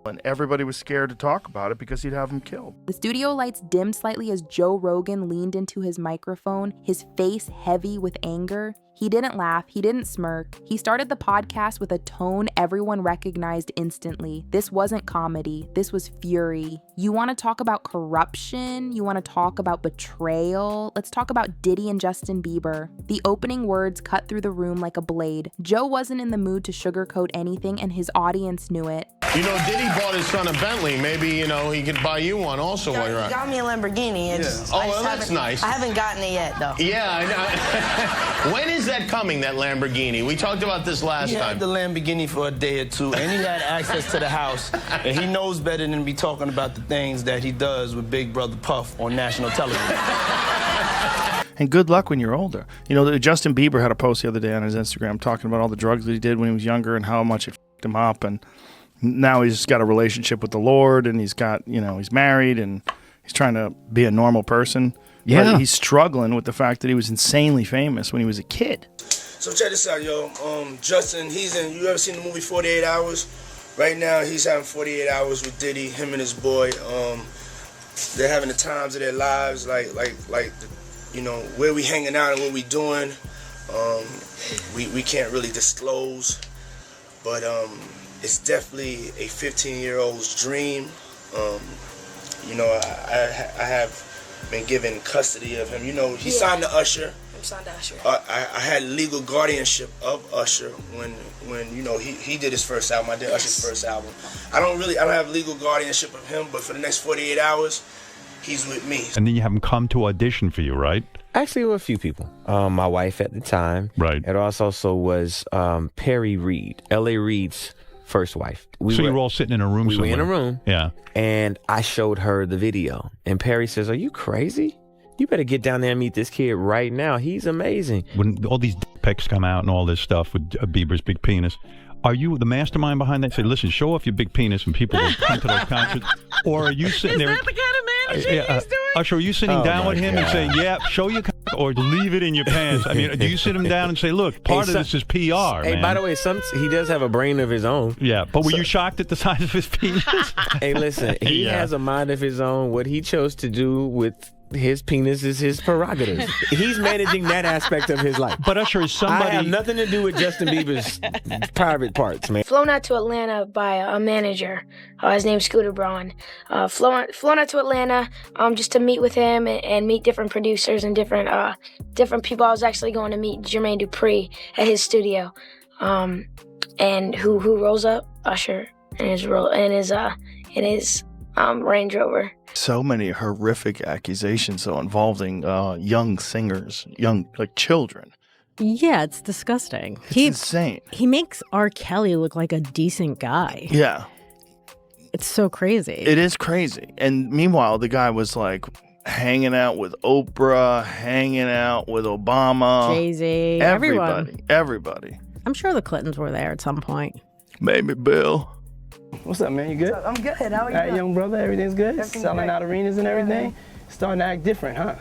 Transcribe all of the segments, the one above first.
and everybody was scared to talk about it because he'd have him killed. The studio lights dimmed slightly as Joe Rogan leaned into his microphone, his face heavy with anger. He didn't laugh, he didn't smirk. He started the podcast with a tone everyone recognized instantly. This wasn't comedy, this was fury. You want to talk about corruption? You want to talk about betrayal? Let's talk about Diddy and Justin Bieber. The opening words cut through the room like a blade. Joe wasn't in the mood to sugarcoat anything, and his audience knew it. You know, Diddy bought his son a Bentley. Maybe, you know, he could buy you one also while you're out. He got me a Lamborghini. Oh, well, that's nice. I haven't gotten it yet, though. Yeah, I know. When is that coming, that Lamborghini? We talked about this last time. He had the Lamborghini for a day or two, and he had access to the house, and he knows better than to be talking about the things that he does with Big Brother Puff on national television. And good luck when you're older. You know, Justin Bieber had a post the other day on his Instagram talking about all the drugs that he did when he was younger and how much it f***ed him up. And now he's got a relationship with the Lord, and he's got, you know, he's married, and he's trying to be a normal person. Yeah. But he's struggling with the fact that he was insanely famous when he was a kid. So check this out, yo. Justin, you ever seen the movie 48 Hours? Right now, he's having 48 hours with Diddy, him and his boy. They're having the times of their lives, like you know, where we hanging out and what we doing. We can't really disclose, but it's definitely a 15-year-old's dream. You know, I have been given custody of him. You know, he signed to Usher. I'm signed to Usher. I had legal guardianship of Usher when you know he did his first album. I did Usher's first album. I don't have legal guardianship of him, but for the next 48 hours, he's with me. And then you have him come to audition for you, right? Actually, with a few people. My wife at the time. Right. It also was Perry Reed, L.A. Reid's first wife. So you were all sitting in a room somewhere? We were in a room. Yeah. And I showed her the video. And Perry says, "Are you crazy? You better get down there and meet this kid right now. He's amazing." When all these dick pics come out and all this stuff with Bieber's big penis, are you the mastermind behind that? Say, listen, show off your big penis and people will come to those concerts? Or are you sitting there? Is that the kind of man he's doing? Usher, are you sitting down with him and saying, yeah, show your cock, or leave it in your pants? I mean, do you sit him down and say, look, part of this is PR, Hey, man. by the way, he does have a brain of his own. Yeah, but were you shocked at the size of his penis? Hey, listen, he has a mind of his own. What he chose to do with his penis is his prerogative. He's managing that aspect of his life. But Usher is somebody... I have nothing to do with Justin Bieber's private parts, man. Flown out to Atlanta by a manager. His name's Scooter Braun. Flown out to Atlanta just to meet with him and meet different producers and different people. I was actually going to meet Jermaine Dupri at his studio. And who rolls up? Usher in his Range Rover. So many horrific accusations, though, involving young singers, like children. Yeah, it's disgusting. It's insane. He makes R. Kelly look like a decent guy. Yeah. It's so crazy. It is crazy. And meanwhile, the guy was like hanging out with Oprah, hanging out with Obama. Jay-Z, everybody. I'm sure the Clintons were there at some point. Maybe Bill. What's up, man? You good? I'm good. How are you? All right, young brother, everything's good? Everything's Selling great. out arenas and everything? Yeah. Starting to act different, huh?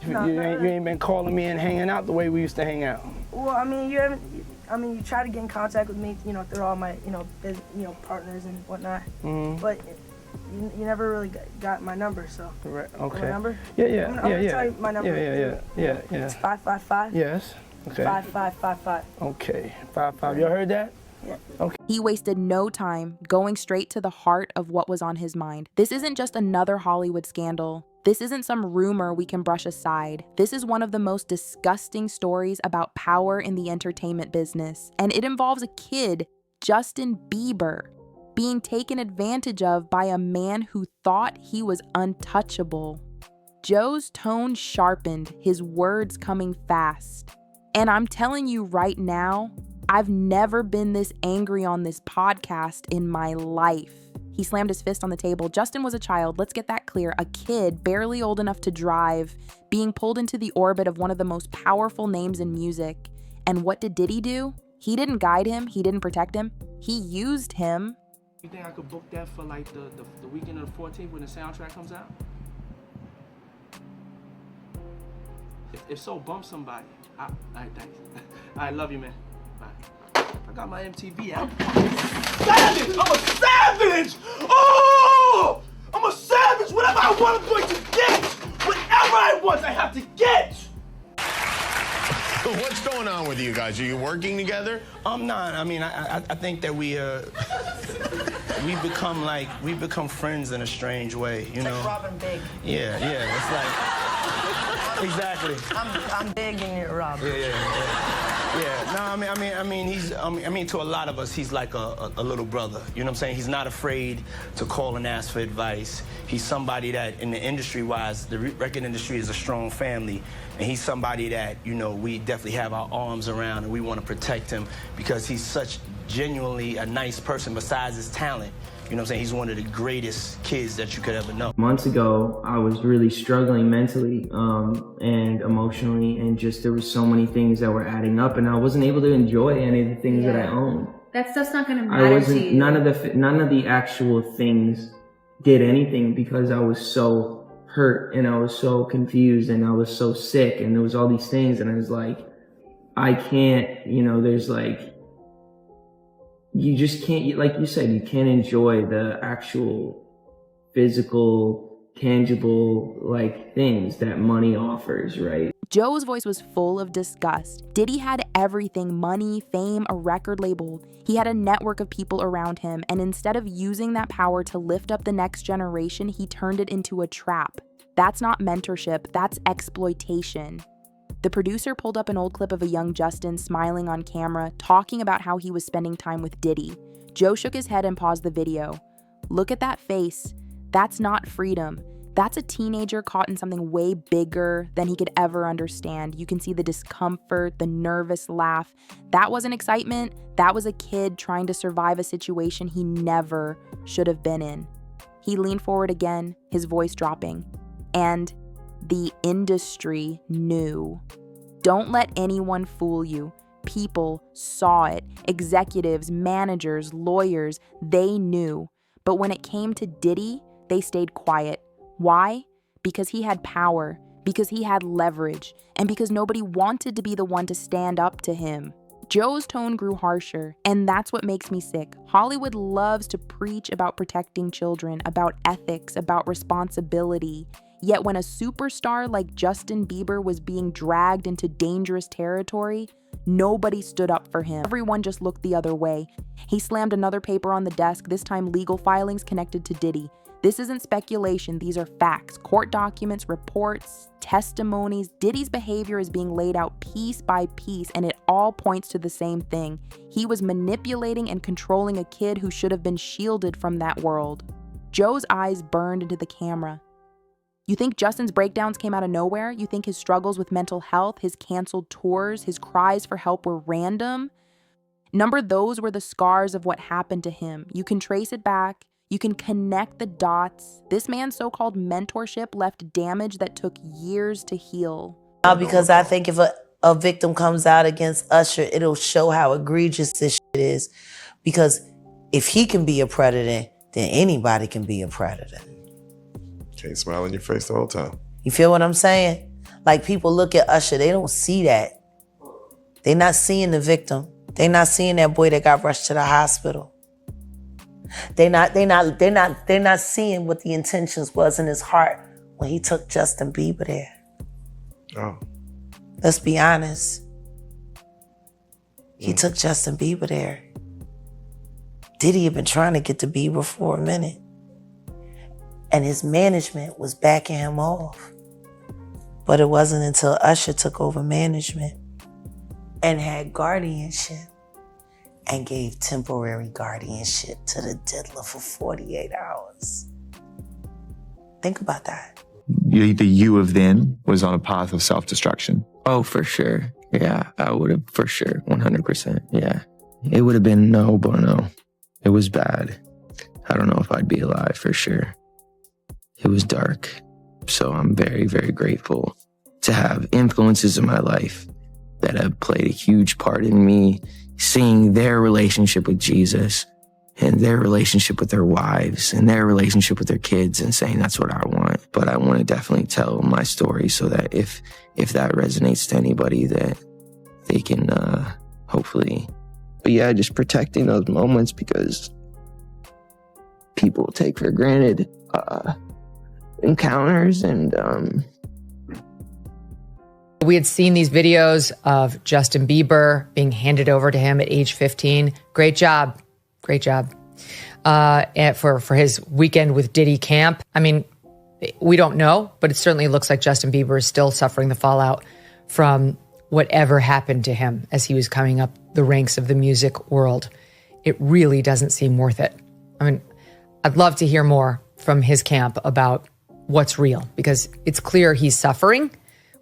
You ain't been calling me and hanging out the way we used to hang out. Well, I mean, you try to get in contact with me, you know, through all my, partners and whatnot. Mm-hmm. But you never really got my number, so. Right, okay. My number? Yeah. I'm gonna tell you my number. Yeah. It's 555. Yes. Okay. 5555. Okay. 55. You heard that? Yeah. Okay. He wasted no time going straight to the heart of what was on his mind. This isn't just another Hollywood scandal. This isn't some rumor we can brush aside. This is one of the most disgusting stories about power in the entertainment business. And it involves a kid, Justin Bieber, being taken advantage of by a man who thought he was untouchable. Joe's tone sharpened, his words coming fast. And I'm telling you right now, I've never been this angry on this podcast in my life. He slammed his fist on the table. Justin was a child, let's get that clear. A kid, barely old enough to drive, being pulled into the orbit of one of the most powerful names in music. And what did Diddy do? He didn't guide him, he didn't protect him, he used him. You think I could book that for like the weekend of the 14th when the soundtrack comes out? If so, bump somebody. All right, thanks. All right, love you, man. Bye. I got my MTV out. Savage! I'm a savage! with you guys? Are you working together? Nah. I mean, I think that we've become friends in a strange way. You know. Like Robin Big. Yeah. It's like exactly. I'm big and you're Robin. Yeah. No, I mean, to a lot of us, he's like a little brother. You know what I'm saying? He's not afraid to call and ask for advice. He's somebody that, in the industry-wise, the record industry is a strong family, and he's somebody that, you know, we definitely have our arms around, and we want to protect him because he's such genuinely a nice person besides his talent. You know what I'm saying? He's one of the greatest kids that you could ever know. Months ago, I was really struggling mentally and emotionally, and just there was so many things that were adding up, and I wasn't able to enjoy any of the things that I owned. That stuff's not going to matter to you. None of the actual things did anything because I was so hurt and I was so confused and I was so sick, and there was all these things, and I was like, I can't, you know, there's like, you just can't, like you said, you can't enjoy the actual physical, tangible, like, things that money offers, right? Joe's voice was full of disgust. Diddy had everything: money, fame, a record label. He had a network of people around him, and instead of using that power to lift up the next generation, he turned it into a trap. That's not mentorship, that's exploitation. The producer pulled up an old clip of a young Justin smiling on camera, talking about how he was spending time with Diddy. Joe shook his head and paused the video. Look at that face. That's not freedom. That's a teenager caught in something way bigger than he could ever understand. You can see the discomfort, the nervous laugh. That wasn't excitement. That was a kid trying to survive a situation he never should have been in. He leaned forward again, his voice dropping. And the industry knew. Don't let anyone fool you. People saw it. Executives, managers, lawyers, they knew. But when it came to Diddy, they stayed quiet. Why? Because he had power, because he had leverage, and because nobody wanted to be the one to stand up to him. Joe's tone grew harsher, and that's what makes me sick. Hollywood loves to preach about protecting children, about ethics, about responsibility. Yet when a superstar like Justin Bieber was being dragged into dangerous territory, nobody stood up for him. Everyone just looked the other way. He slammed another paper on the desk, this time legal filings connected to Diddy. This isn't speculation, these are facts. Court documents, reports, testimonies. Diddy's behavior is being laid out piece by piece, and it all points to the same thing. He was manipulating and controlling a kid who should have been shielded from that world. Joe's eyes burned into the camera. You think Justin's breakdowns came out of nowhere? You think his struggles with mental health, his canceled tours, his cries for help were random? Number, those were the scars of what happened to him. You can trace it back. You can connect the dots. This man's so-called mentorship left damage that took years to heal. Because I think if a victim comes out against Usher, it'll show how egregious this shit is. Because if he can be a predator, then anybody can be a predator. Can't smile in your face the whole time. You feel what I'm saying? Like, people look at Usher, they don't see that. They're not seeing the victim. They're not seeing that boy that got rushed to the hospital. They're not seeing what the intentions was in his heart when he took Justin Bieber there. Oh. Let's be honest. He took Justin Bieber there. Diddy had been trying to get to Bieber for a minute. And his management was backing him off. But it wasn't until Usher took over management and had guardianship and gave temporary guardianship to the diddler for 48 hours. Think about that. The you of then was on a path of self-destruction. Oh, for sure. Yeah, I would have, for sure, 100%. Yeah. It would have been no bueno. It was bad. I don't know if I'd be alive, for sure. It was dark. So I'm very, very grateful to have influences in my life that have played a huge part in me seeing their relationship with Jesus and their relationship with their wives and their relationship with their kids and saying that's what I want. But I want to definitely tell my story so that if that resonates to anybody, that they can hopefully. But yeah, just protecting those moments because people take for granted encounters and We had seen these videos of Justin Bieber being handed over to him at age 15. Great job. Great job. And for his weekend with Diddy camp. I mean, we don't know, but it certainly looks like Justin Bieber is still suffering the fallout from whatever happened to him as he was coming up the ranks of the music world. It really doesn't seem worth it. I mean, I'd love to hear more from his camp about what's real, because it's clear he's suffering.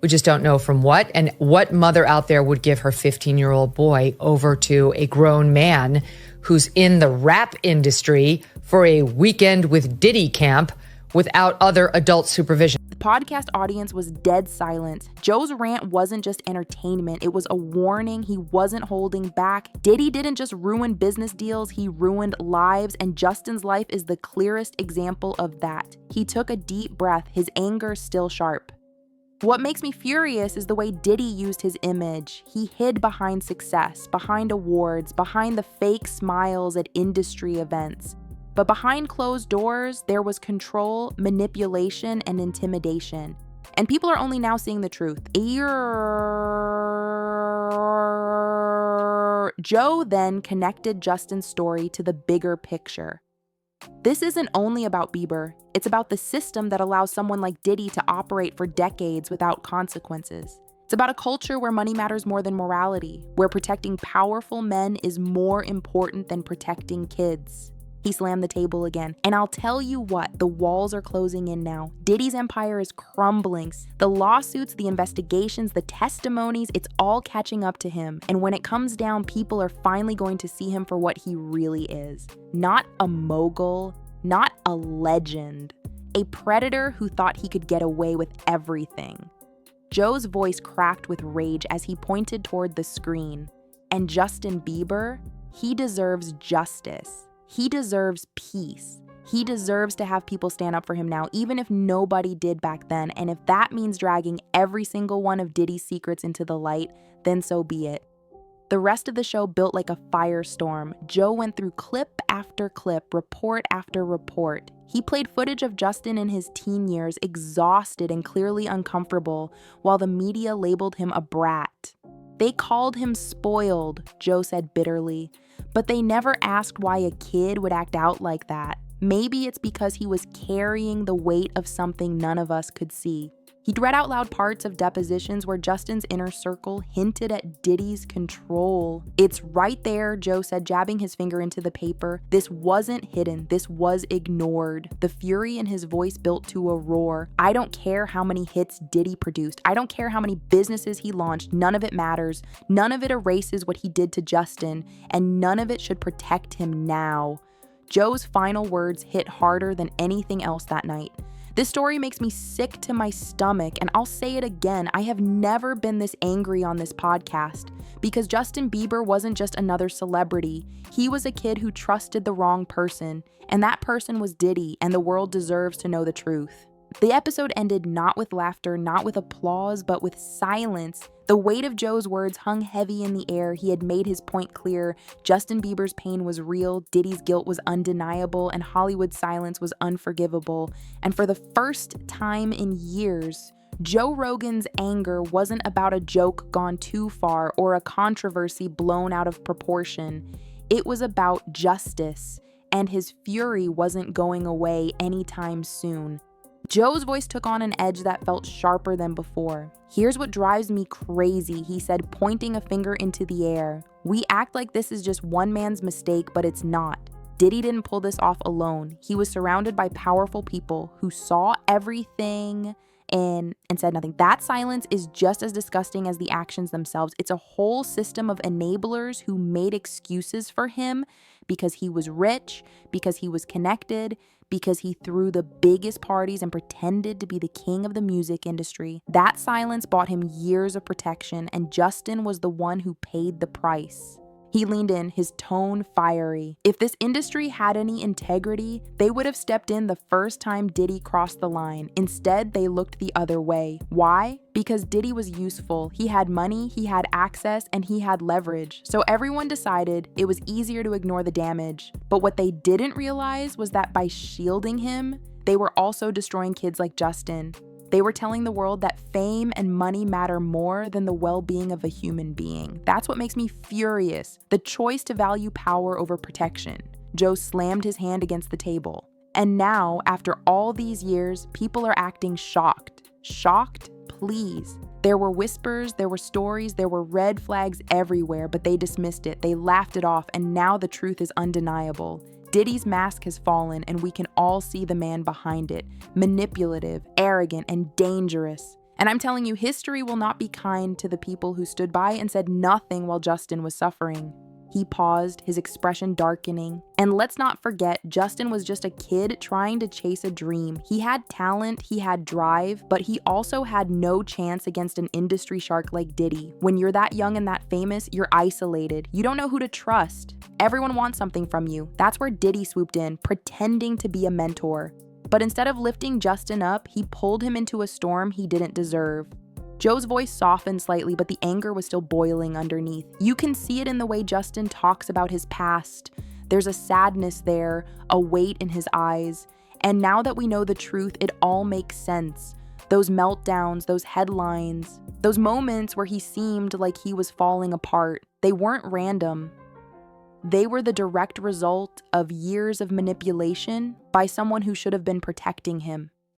We just don't know from what. And what mother out there would give her 15-year-old boy over to a grown man who's in the rap industry for a weekend with Diddy camp without other adult supervision? The podcast audience was dead silent. Joe's rant wasn't just entertainment, it was a warning. He wasn't holding back. Diddy didn't just ruin business deals, he ruined lives, and Justin's life is the clearest example of that. He took a deep breath, his anger still sharp. What makes me furious is the way Diddy used his image. He hid behind success, behind awards, behind the fake smiles at industry events. But behind closed doors, there was control, manipulation, and intimidation. And people are only now seeing the truth. Joe then connected Justin's story to the bigger picture. This isn't only about Bieber. It's about the system that allows someone like Diddy to operate for decades without consequences. It's about a culture where money matters more than morality, where protecting powerful men is more important than protecting kids. He slammed the table again. And I'll tell you what, the walls are closing in now. Diddy's empire is crumbling. The lawsuits, the investigations, the testimonies, it's all catching up to him. And when it comes down, people are finally going to see him for what he really is. Not a mogul, not a legend. A predator who thought he could get away with everything. Joe's voice cracked with rage as he pointed toward the screen. And Justin Bieber, he deserves justice. He deserves peace. He deserves to have people stand up for him now, even if nobody did back then. And if that means dragging every single one of Diddy's secrets into the light, then so be it. The rest of the show built like a firestorm. Joe went through clip after clip, report after report. He played footage of Justin in his teen years, exhausted and clearly uncomfortable, while the media labeled him a brat. They called him spoiled, Joe said bitterly. But they never asked why a kid would act out like that. Maybe it's because he was carrying the weight of something none of us could see. He'd read out loud parts of depositions where Justin's inner circle hinted at Diddy's control. It's right there, Joe said, jabbing his finger into the paper. This wasn't hidden. This was ignored. The fury in his voice built to a roar. I don't care how many hits Diddy produced. I don't care how many businesses he launched. None of it matters. None of it erases what he did to Justin, and none of it should protect him now. Joe's final words hit harder than anything else that night. This story makes me sick to my stomach, and I'll say it again, I have never been this angry on this podcast, because Justin Bieber wasn't just another celebrity. He was a kid who trusted the wrong person, and that person was Diddy, and the world deserves to know the truth. The episode ended not with laughter, not with applause, but with silence. The weight of Joe's words hung heavy in the air. He had made his point clear. Justin Bieber's pain was real, Diddy's guilt was undeniable, and Hollywood's silence was unforgivable. And for the first time in years, Joe Rogan's anger wasn't about a joke gone too far or a controversy blown out of proportion. It was about justice, and his fury wasn't going away anytime soon. Joe's voice took on an edge that felt sharper than before. Here's what drives me crazy, he said, pointing a finger into the air. We act like this is just one man's mistake, but it's not. Diddy didn't pull this off alone. He was surrounded by powerful people who saw everything and said nothing. That silence is just as disgusting as the actions themselves. It's a whole system of enablers who made excuses for him because he was rich, because he was connected, because he threw the biggest parties and pretended to be the king of the music industry. That silence bought him years of protection, and Justin was the one who paid the price. He leaned in, his tone fiery. If this industry had any integrity, they would have stepped in the first time Diddy crossed the line. Instead, they looked the other way. Why? Because Diddy was useful. He had money, he had access, and he had leverage. So everyone decided it was easier to ignore the damage. But what they didn't realize was that by shielding him, they were also destroying kids like Justin. They were telling the world that fame and money matter more than the well-being of a human being. That's what makes me furious. The choice to value power over protection. Joe slammed his hand against the table. And now, after all these years, people are acting shocked. Shocked? Please. There were whispers, there were stories, there were red flags everywhere, but they dismissed it. They laughed it off, and now the truth is undeniable. Diddy's mask has fallen, and we can all see the man behind it. Manipulative, arrogant, and dangerous. And I'm telling you, history will not be kind to the people who stood by and said nothing while Justin was suffering. He paused, his expression darkening. And let's not forget, Justin was just a kid trying to chase a dream. He had talent, he had drive, but he also had no chance against an industry shark like Diddy. When you're that young and that famous, you're isolated. You don't know who to trust. Everyone wants something from you. That's where Diddy swooped in, pretending to be a mentor. But instead of lifting Justin up, he pulled him into a storm he didn't deserve. Joe's voice softened slightly, but the anger was still boiling underneath. You can see it in the way Justin talks about his past. There's a sadness there, a weight in his eyes. And now that we know the truth, it all makes sense. Those meltdowns, those headlines, those moments where he seemed like he was falling apart, they weren't random. They were the direct result of years of manipulation by someone who should have been protecting him.